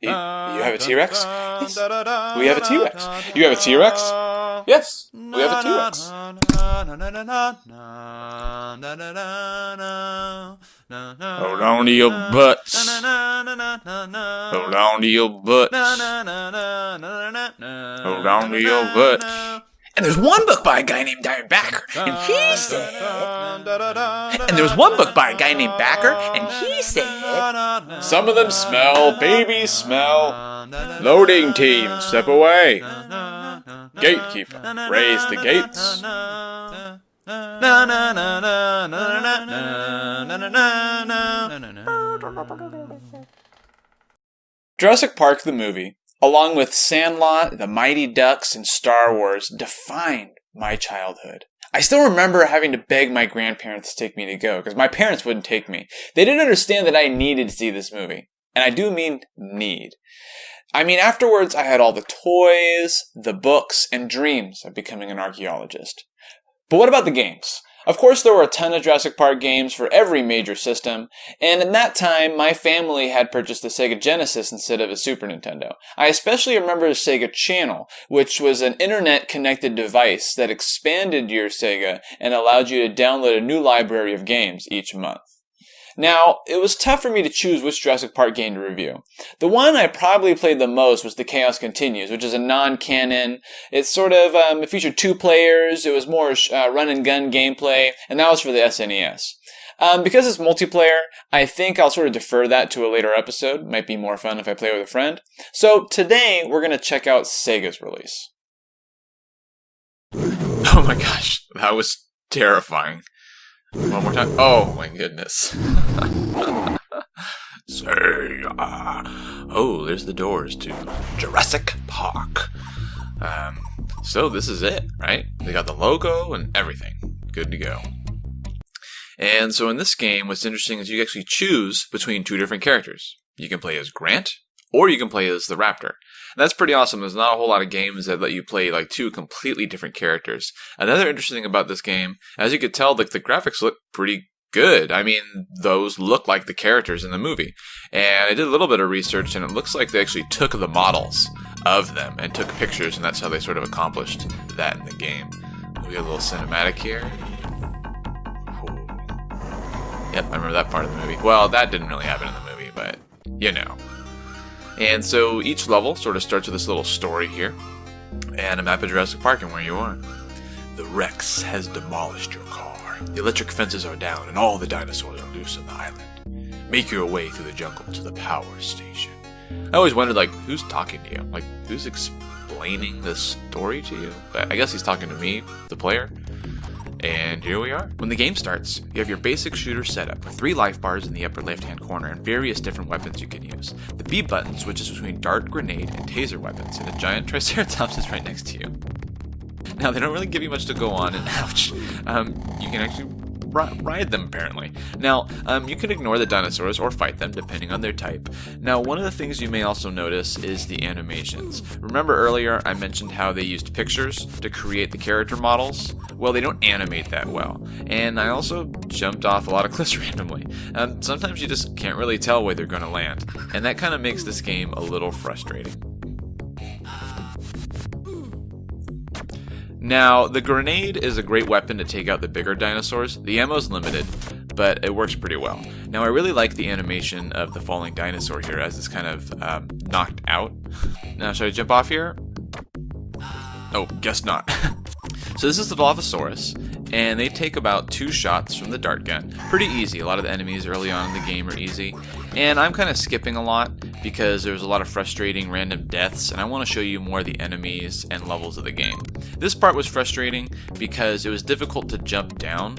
You have a T-Rex? Yes. We have a T-Rex. You have a T-Rex? Yes. We have a T-Rex. Hold on to your butts. Hold on to your butts. Hold on to your butts. And there's one book by a guy named Darren Backer, and he said... And there was one book by a guy named Backer, and he said... Some of them smell, babies smell. Loading team, step away. Gatekeeper, raise the gates. Jurassic Park the movie, along with Sandlot, The Mighty Ducks, and Star Wars, defined my childhood. I still remember having to beg my grandparents to take me to go, because my parents wouldn't take me. They didn't understand that I needed to see this movie. And I do mean need. I mean, afterwards, I had all the toys, the books, and dreams of becoming an archaeologist. But what about the games? Of course, there were a ton of Jurassic Park games for every major system, and in that time, my family had purchased the Sega Genesis instead of a Super Nintendo. I especially remember the Sega Channel, which was an internet-connected device that expanded your Sega and allowed you to download a new library of games each month. Now, it was tough for me to choose which Jurassic Park game to review. The one I probably played the most was The Chaos Continues, which is a non-canon. It it featured 2 players, it was more run-and-gun gameplay, and that was for the SNES. Because it's multiplayer, I think I'll sort of defer that to a later episode. Might be more fun if I play with a friend. So today, we're going to check out Sega's release. Oh my gosh, that was terrifying. One more time. Oh my goodness. Oh, there's the doors to Jurassic Park. So this is it, right? They got the logo and everything. Good to go. And so in this game, what's interesting is you actually choose between 2 different characters. You can play as Grant, or you can play as the Raptor. And that's pretty awesome. There's not a whole lot of games that let you play like 2 completely different characters. Another interesting thing about this game, as you could tell, like the graphics look pretty good. I mean, those look like the characters in the movie. And I did a little bit of research, and it looks like they actually took the models of them and took pictures, and that's how they sort of accomplished that in the game. We got a little cinematic here. Ooh. Yep, I remember that part of the movie. Well, that didn't really happen in the movie, but you know. And so each level sort of starts with this little story here, and a map of Jurassic Park and where you are. The Rex has demolished your car. The electric fences are down, and all the dinosaurs are loose on the island. Make your way through the jungle to the power station. I always wondered, like, who's talking to you? Like, who's explaining the story to you? I guess he's talking to me, the player. And here we are. When the game starts, you have your basic shooter setup with 3 life bars in the upper left-hand corner and various different weapons you can use. The B button switches between dart, grenade, and taser weapons, and a giant Triceratops is right next to you. Now, they don't really give you much to go on, and ouch, you can actually ride them, apparently. Now, you can ignore the dinosaurs or fight them, depending on their type. Now, one of the things you may also notice is the animations. Remember earlier I mentioned how they used pictures to create the character models? Well, they don't animate that well. And I also jumped off a lot of cliffs randomly. Sometimes you just can't really tell where they're going to land. And that kind of makes this game a little frustrating. Now, the grenade is a great weapon to take out the bigger dinosaurs. The ammo's limited, but it works pretty well. Now, I really like the animation of the falling dinosaur here as it's kind of knocked out. Now, should I jump off here? Oh, guess not. So this is the Dilophosaurus, and they take about 2 shots from the dart gun. Pretty easy. A lot of the enemies early on in the game are easy. And I'm kind of skipping a lot because there's a lot of frustrating random deaths, and I want to show you more of the enemies and levels of the game. This part was frustrating because it was difficult to jump down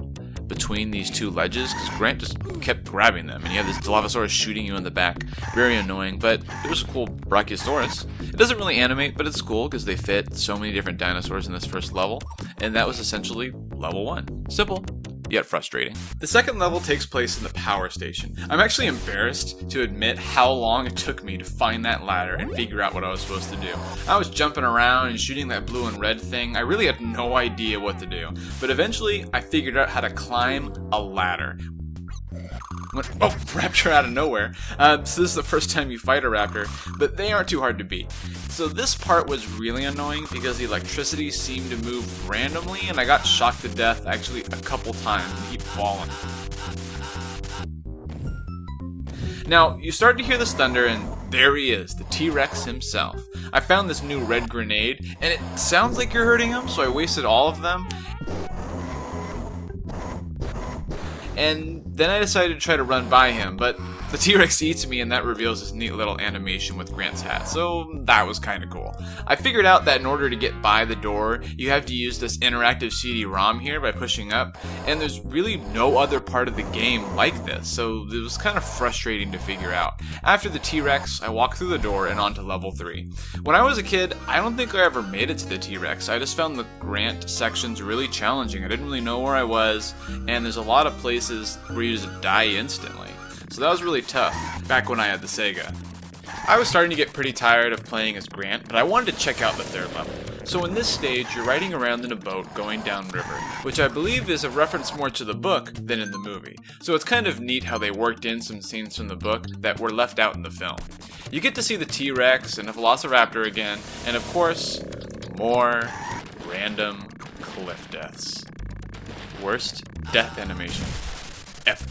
between these 2 ledges because Grant just kept grabbing them, and you have this Dilophosaurus shooting you in the back. Very annoying, but it was a cool Brachiosaurus. It doesn't really animate, but it's cool because they fit so many different dinosaurs in this first level, and that was essentially level 1. Simple, yet frustrating. The second level takes place in the power station. I'm actually embarrassed to admit how long it took me to find that ladder and figure out what I was supposed to do. I was jumping around and shooting that blue and red thing. I really had no idea what to do, but eventually I figured out how to climb a ladder. Oh, raptor out of nowhere. So this is the first time you fight a raptor, but they aren't too hard to beat. So this part was really annoying because the electricity seemed to move randomly, and I got shocked to death actually a couple times and keep falling. Now, you start to hear this thunder, and there he is, the T-Rex himself. I found this new red grenade, and it sounds like you're hurting him, so I wasted all of them. And then I decided to try to run by him, but the T-Rex eats me, and that reveals this neat little animation with Grant's hat, so that was kind of cool. I figured out that in order to get by the door, you have to use this interactive CD-ROM here by pushing up, and there's really no other part of the game like this, so it was kind of frustrating to figure out. After the T-Rex, I walked through the door and onto level 3. When I was a kid, I don't think I ever made it to the T-Rex. I just found the Grant sections really challenging. I didn't really know where I was, and there's a lot of places where you just die instantly. So that was really tough, back when I had the SEGA. I was starting to get pretty tired of playing as Grant, but I wanted to check out the third level. So in this stage, you're riding around in a boat going downriver, which I believe is a reference more to the book than in the movie. So it's kind of neat how they worked in some scenes from the book that were left out in the film. You get to see the T-Rex and a Velociraptor again, and of course, more random cliff deaths. Worst death animation ever.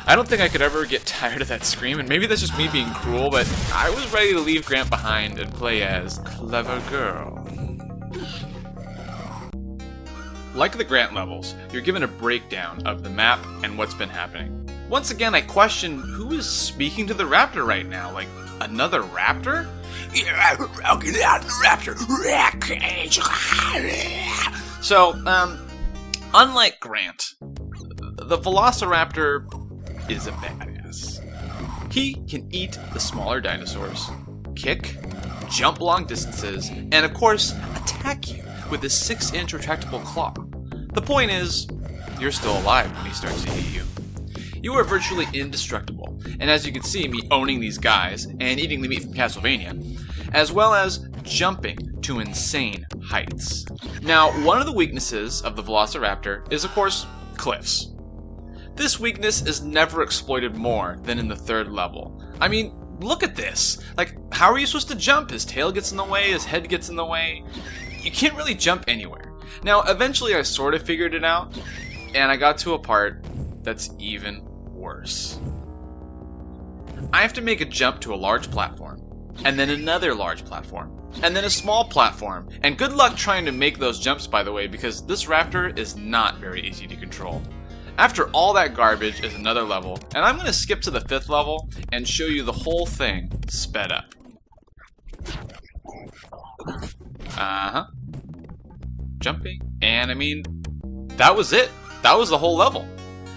I don't think I could ever get tired of that scream, and maybe that's just me being cruel, but I was ready to leave Grant behind and play as Clever Girl. Like the Grant levels, you're given a breakdown of the map and what's been happening. Once again, I question who is speaking to the raptor right now? Like, another raptor? So, unlike Grant, the Velociraptor is a badass. He can eat the smaller dinosaurs, kick, jump long distances, and of course, attack you with his 6-inch retractable claw. The point is, you're still alive when he starts to eat you. You are virtually indestructible, and as you can see me owning these guys and eating the meat from Castlevania, as well as jumping to insane heights. Now, one of the weaknesses of the Velociraptor is of course, cliffs. This weakness is never exploited more than in the third level. I mean, look at this. Like, how are you supposed to jump? His tail gets in the way, his head gets in the way. You can't really jump anywhere. Now, eventually I sort of figured it out, and I got to a part that's even worse. I have to make a jump to a large platform, and then another large platform, and then a small platform. And good luck trying to make those jumps, by the way, because this raptor is not very easy to control. After all that garbage is another level, and I'm going to skip to the 5th level and show you the whole thing sped up. Jumping, and I mean, that was it. That was the whole level.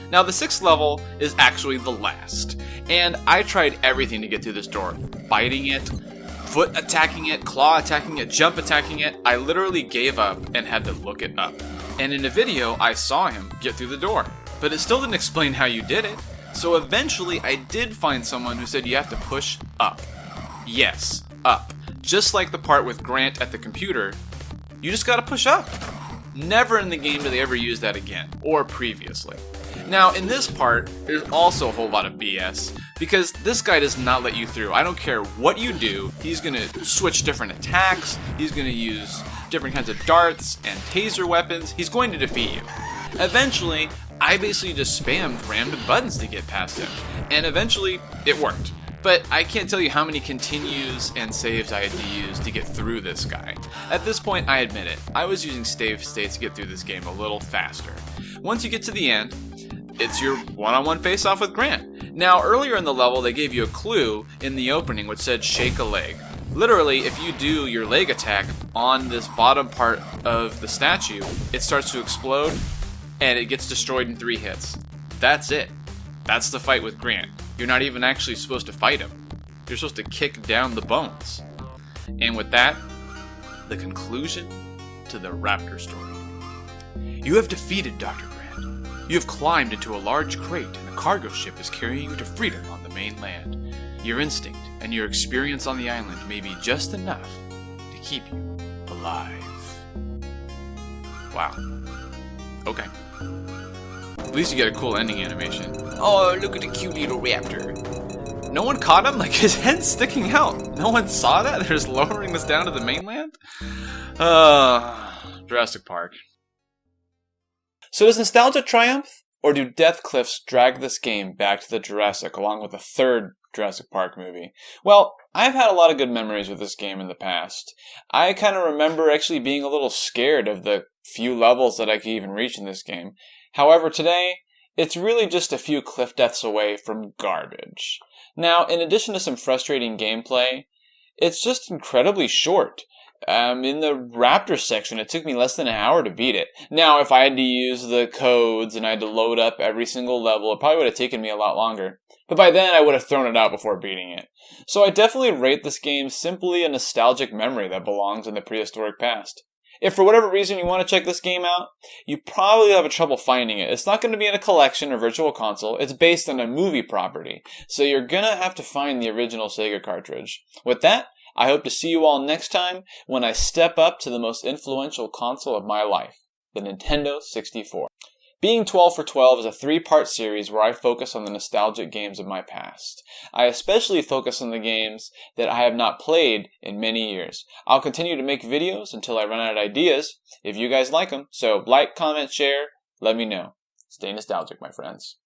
Now the 6th level is actually the last, and I tried everything to get through this door. Biting it, foot attacking it, claw attacking it, jump attacking it. I literally gave up and had to look it up. And in a video, I saw him get through the door. But it still didn't explain how you did it. So eventually, I did find someone who said you have to push up. Yes, up. Just like the part with Grant at the computer, you just gotta push up. Never in the game do they ever use that again, or previously. Now, in this part, there's also a whole lot of BS, because this guy does not let you through. I don't care what you do, he's gonna switch different attacks, he's gonna use different kinds of darts and taser weapons, he's going to defeat you. Eventually, I basically just spammed random buttons to get past him, and eventually, it worked. But I can't tell you how many continues and saves I had to use to get through this guy. At this point, I admit it, I was using save states to get through this game a little faster. Once you get to the end, it's your one-on-one face-off with Grant. Now, earlier in the level, they gave you a clue in the opening which said shake a leg. Literally, if you do your leg attack on this bottom part of the statue, it starts to explode, and it gets destroyed in 3 hits. That's it. That's the fight with Grant. You're not even actually supposed to fight him. You're supposed to kick down the bones. And with that, the conclusion to the Raptor story. You have defeated Dr. Grant. You have climbed into a large crate, and a cargo ship is carrying you to freedom on the mainland. Your instinct and your experience on the island may be just enough to keep you alive. Wow. Okay. At least you get a cool ending animation. Oh, look at the cute little raptor. No one caught him? Like, his head's sticking out. No one saw that? They're just lowering this down to the mainland? Jurassic Park. So does nostalgia triumph? Or do death cliffs drag this game back to the Jurassic along with a third Jurassic Park movie? Well, I've had a lot of good memories with this game in the past. I kind of remember actually being a little scared of the few levels that I could even reach in this game. However, today, it's really just a few cliff deaths away from garbage. Now, in addition to some frustrating gameplay, it's just incredibly short. In the Raptor section, it took me less than an hour to beat it. Now, if I had to use the codes and I had to load up every single level, it probably would have taken me a lot longer. But by then, I would have thrown it out before beating it. So I definitely rate this game simply a nostalgic memory that belongs in the prehistoric past. If for whatever reason you want to check this game out, you probably have trouble finding it. It's not going to be in a collection or virtual console. It's based on a movie property. So you're going to have to find the original SEGA cartridge. With that, I hope to see you all next time when I step up to the most influential console of my life, the Nintendo 64. Being 12 for 12 is a 3-part series where I focus on the nostalgic games of my past. I especially focus on the games that I have not played in many years. I'll continue to make videos until I run out of ideas if you guys like them. So like, comment, share, let me know. Stay nostalgic, my friends.